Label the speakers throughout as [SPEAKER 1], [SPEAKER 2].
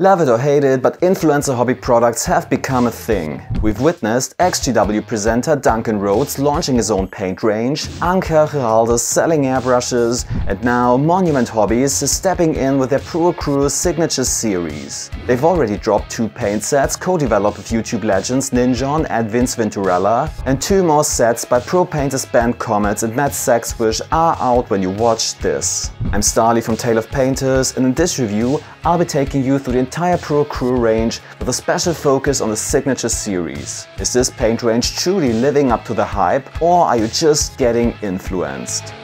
[SPEAKER 1] Love it or hate it, but influencer hobby products have become a thing. We've witnessed XGW presenter Duncan Rhodes launching his own paint range, Anker Geraldus selling airbrushes, and now Monument Hobbies is stepping in with their Pro Acryl signature series. They've already dropped 2 paint sets co-developed with YouTube legends Ninjon and Vince Venturella, and 2 more sets by pro painters band Komets and Cexwish are out when you watch this. I'm Stahly from Tale of Painters, and in this review I'll be taking you through the entire Pro Acryl range with a special focus on the signature series. Is this paint range truly living up to the hype, or are you just getting influenced?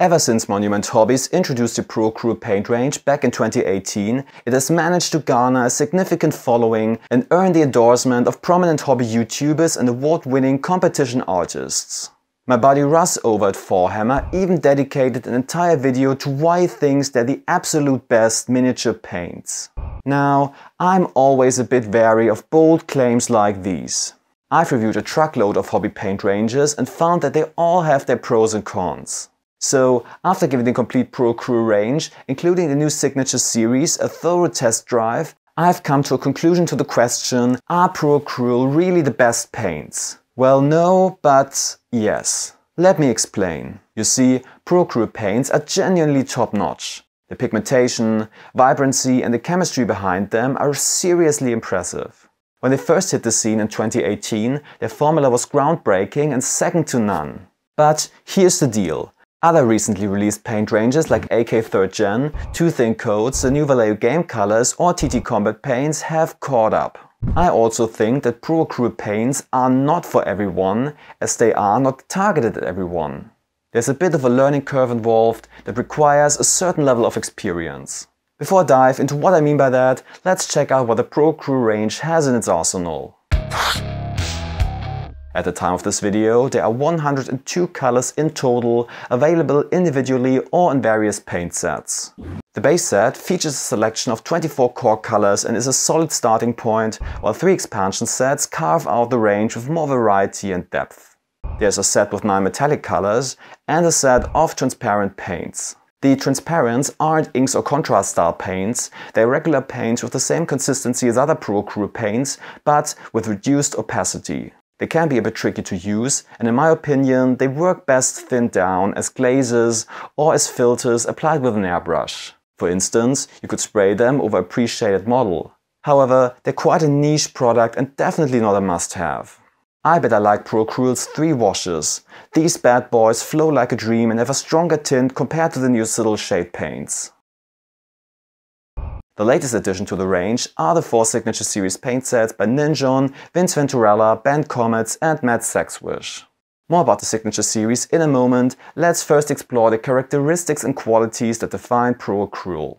[SPEAKER 1] Ever since Monument Hobbies introduced the Pro Acryl paint range back in 2018, it has managed to garner a significant following and earn the endorsement of prominent hobby YouTubers and award-winning competition artists. My buddy Russ over at Forehammer even dedicated an entire video to why he thinks they're the absolute best miniature paints. Now, I'm always a bit wary of bold claims like these. I've reviewed a truckload of hobby paint ranges and found that they all have their pros and cons. So, after giving the complete Pro Acryl range, including the new signature series, a thorough test drive, I've come to a conclusion to the question, are Pro Acryl really the best paints? Well, no, but yes. Let me explain. You see, Pro Acryl paints are genuinely top-notch. The pigmentation, vibrancy and the chemistry behind them are seriously impressive. When they first hit the scene in 2018, their formula was groundbreaking and second to none. But here's the deal. Other recently released paint ranges like AK 3rd Gen, 2 Thin Coats, the new Vallejo Game Colors or TT Combat paints have caught up. I also think that Pro Acryl paints are not for everyone, as they are not targeted at everyone. There's a bit of a learning curve involved that requires a certain level of experience. Before I dive into what I mean by that, let's check out what the Pro Acryl range has in its arsenal. At the time of this video, there are 102 colors in total, available individually or in various paint sets. The base set features a selection of 24 core colors and is a solid starting point, while 3 expansion sets carve out the range with more variety and depth. There's a set with 9 metallic colors and a set of transparent paints. The transparents aren't inks or contrast style paints, they're regular paints with the same consistency as other Pro Acryl paints, but with reduced opacity. They can be a bit tricky to use, and in my opinion, they work best thinned down as glazes or as filters applied with an airbrush. For instance, you could spray them over a pre-shaded model. However, they're quite a niche product and definitely not a must-have. I bet I like Pro Acryl's 3 washes. These bad boys flow like a dream and have a stronger tint compared to the new subtle shade paints. The latest addition to the range are the 4 signature series paint sets by Ninjon, Vince Venturella, band Komets and Cexwish. More about the signature series in a moment, let's first explore the characteristics and qualities that define Pro Acryl.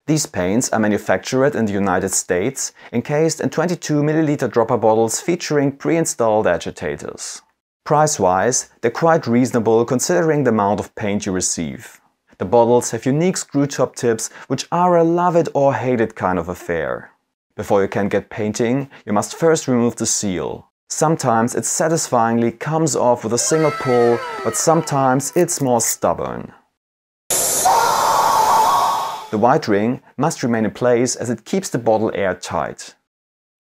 [SPEAKER 1] These paints are manufactured in the United States, encased in 22 ml dropper bottles featuring pre-installed agitators. Price-wise, they're quite reasonable considering the amount of paint you receive. The bottles have unique screw top tips, which are a love it or hate it kind of affair. Before you can get painting, you must first remove the seal. Sometimes it satisfyingly comes off with a single pull, but sometimes it's more stubborn. The white ring must remain in place as it keeps the bottle airtight.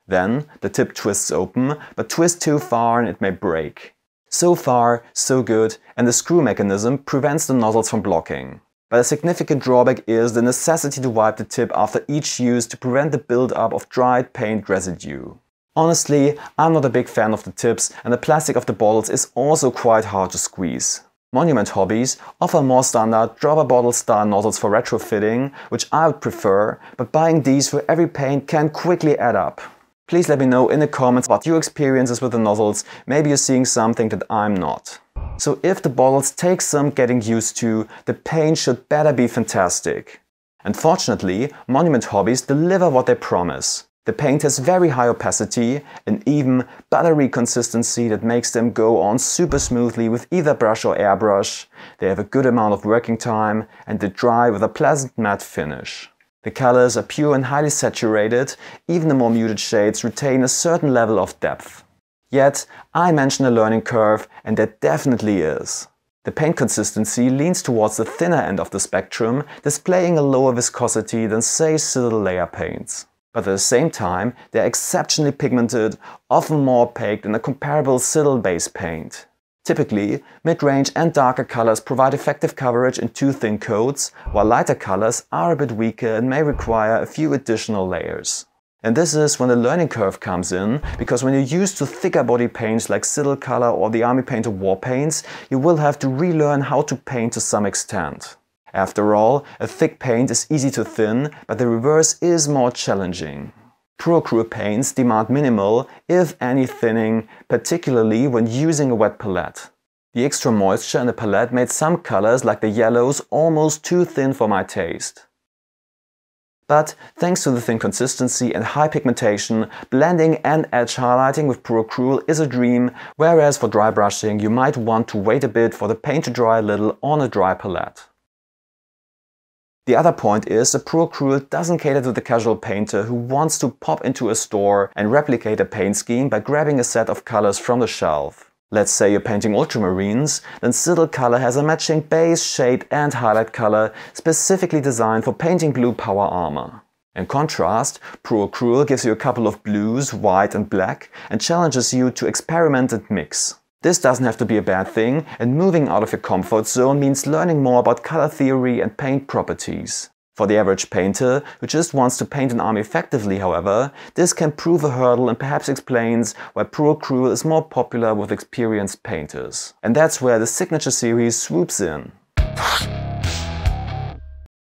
[SPEAKER 1] Then the tip twists open, but twist too far and it may break. So far, so good, and the screw mechanism prevents the nozzles from blocking. But a significant drawback is the necessity to wipe the tip after each use to prevent the build-up of dried paint residue. Honestly, I'm not a big fan of the tips, and the plastic of the bottles is also quite hard to squeeze. Monument Hobbies offer more standard dropper bottle style nozzles for retrofitting, which I would prefer, but buying these for every paint can quickly add up. Please let me know in the comments about your experiences with the nozzles, maybe you're seeing something that I'm not. So if the bottles take some getting used to, the paint should better be fantastic. Unfortunately, Monument Hobbies deliver what they promise. The paint has very high opacity, an even, buttery consistency that makes them go on super smoothly with either brush or airbrush. They have a good amount of working time and they dry with a pleasant matte finish. The colors are pure and highly saturated, even the more muted shades retain a certain level of depth. Yet, I mentioned a learning curve, and there definitely is. The paint consistency leans towards the thinner end of the spectrum, displaying a lower viscosity than, say, citadel layer paints. But at the same time, they are exceptionally pigmented, often more opaque than a comparable citadel-based paint. Typically, mid-range and darker colors provide effective coverage in two thin coats, while lighter colors are a bit weaker and may require a few additional layers. And this is when the learning curve comes in, because when you're used to thicker body paints like Citadel Color or the Army Painter War paints, you will have to relearn how to paint to some extent. After all, a thick paint is easy to thin, but the reverse is more challenging. ProAcryl paints demand minimal, if any, thinning, particularly when using a wet palette. The extra moisture in the palette made some colors, like the yellows, almost too thin for my taste. But thanks to the thin consistency and high pigmentation, blending and edge highlighting with ProAcryl is a dream, whereas for dry brushing you might want to wait a bit for the paint to dry a little on a dry palette. The other point is that ProAcryl doesn't cater to the casual painter who wants to pop into a store and replicate a paint scheme by grabbing a set of colors from the shelf. Let's say you're painting ultramarines, then Citadel Color has a matching base, shade and highlight color specifically designed for painting blue power armor. In contrast, ProAcryl gives you a couple of blues, white and black and challenges you to experiment and mix. This doesn't have to be a bad thing, and moving out of your comfort zone means learning more about color theory and paint properties. For the average painter who just wants to paint an army effectively, however, this can prove a hurdle and perhaps explains why ProAcryl is more popular with experienced painters. And that's where the Signature series swoops in.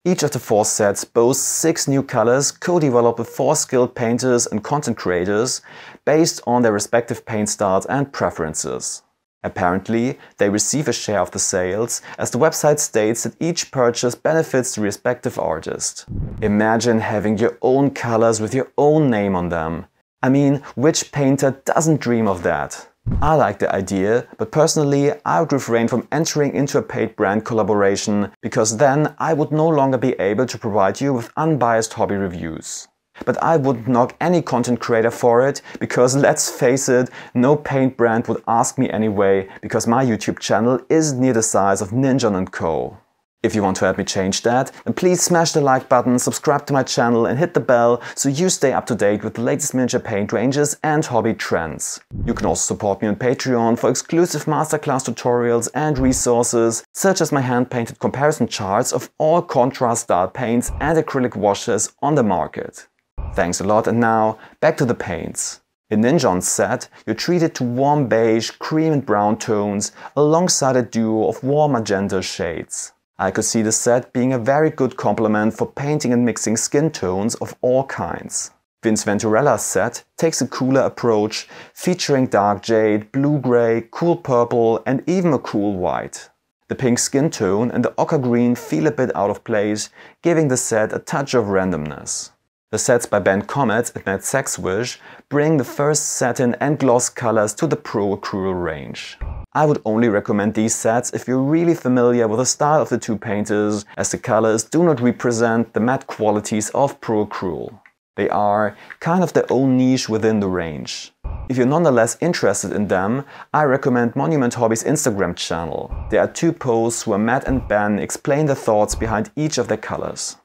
[SPEAKER 1] Each of the 4 sets boasts 6 new colors co-developed with 4 skilled painters and content creators based on their respective paint styles and preferences. Apparently, they receive a share of the sales, as the website states that each purchase benefits the respective artist. Imagine having your own colors with your own name on them. I mean, which painter doesn't dream of that? I like the idea, but personally I would refrain from entering into a paid brand collaboration, because then I would no longer be able to provide you with unbiased hobby reviews. But I wouldn't knock any content creator for it, because let's face it, no paint brand would ask me anyway, because my YouTube channel is near the size of Ninjon and Co. If you want to help me change that, then please smash the like button, subscribe to my channel and hit the bell so you stay up to date with the latest miniature paint ranges and hobby trends. You can also support me on Patreon for exclusive masterclass tutorials and resources, such as my hand-painted comparison charts of all contrast style paints and acrylic washes on the market. Thanks a lot, and now back to the paints. In Ninjon's set, you're treated to warm beige, cream and brown tones alongside a duo of warm magenta shades. I could see the set being a very good complement for painting and mixing skin tones of all kinds. Vince Venturella's set takes a cooler approach, featuring dark jade, blue-gray, cool purple and even a cool white. The pink skin tone and the ochre green feel a bit out of place, giving the set a touch of randomness. The sets by Komets and Cexwish bring the first satin and gloss colors to the ProAcryl range. I would only recommend these sets if you're really familiar with the style of the two painters, as the colors do not represent the matte qualities of ProAcryl. They are kind of their own niche within the range. If you're nonetheless interested in them, I recommend Monument Hobbies' Instagram channel. There are 2 posts where Matt and Ben explain the thoughts behind each of their colors.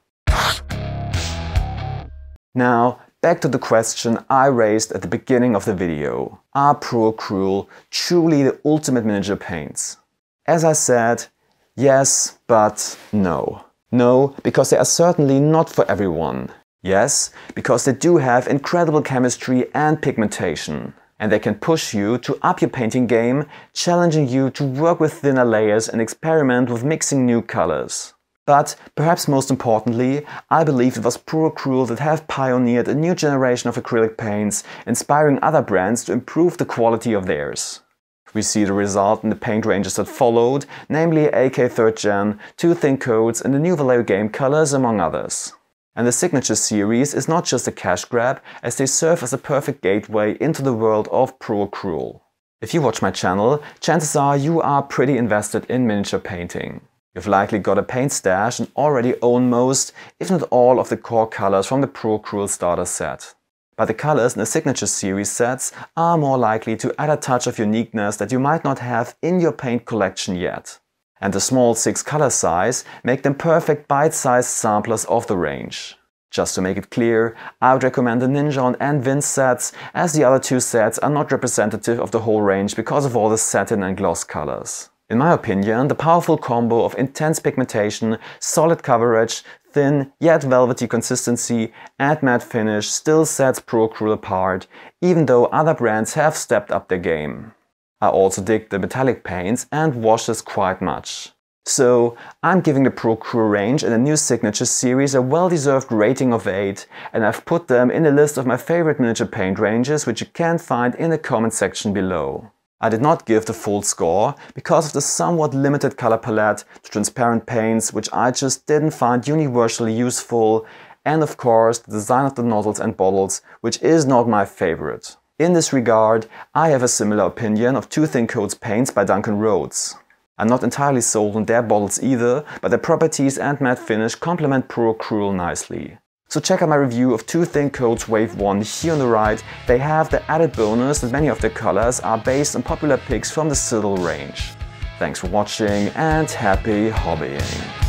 [SPEAKER 1] Now, back to the question I raised at the beginning of the video. Are ProAcryl truly the ultimate miniature paints? As I said, yes, but no. No, because they are certainly not for everyone. Yes, because they do have incredible chemistry and pigmentation. And they can push you to up your painting game, challenging you to work with thinner layers and experiment with mixing new colors. But, perhaps most importantly, I believe it was ProAcryl that have pioneered a new generation of acrylic paints, inspiring other brands to improve the quality of theirs. We see the result in the paint ranges that followed, namely AK 3rd Gen, 2 thin coats and the new Vallejo game colors, among others. And the Signature series is not just a cash grab, as they serve as a perfect gateway into the world of ProAcryl. If you watch my channel, chances are you are pretty invested in miniature painting. You've likely got a paint stash and already own most, if not all, of the core colors from the ProAcryl starter set. But the colors in the Signature series sets are more likely to add a touch of uniqueness that you might not have in your paint collection yet. and the small 6 color size make them perfect bite-sized samplers of the range. Just to make it clear, I would recommend the Ninjon and Vince sets, as the other 2 sets are not representative of the whole range because of all the satin and gloss colors. In my opinion, the powerful combo of intense pigmentation, solid coverage, thin yet velvety consistency and matte finish still sets ProAcryl apart, even though other brands have stepped up their game. I also dig the metallic paints and washes quite much. So I'm giving the ProAcryl range in the new Signature series a well-deserved rating of 8, and I've put them in a list of my favorite miniature paint ranges, which you can find in the comment section below. I did not give the full score because of the somewhat limited color palette, the transparent paints which I just didn't find universally useful, and of course the design of the nozzles and bottles, which is not my favorite. In this regard, I have a similar opinion of Two Thin Coats paints by Duncan Rhodes. I'm not entirely sold on their bottles either, but their properties and matte finish complement ProAcryl nicely. So check out my review of Two Thin Coats Wave 1 here on the right. They have the added bonus that many of their colors are based on popular picks from the Citadel range. Thanks for watching and happy hobbying!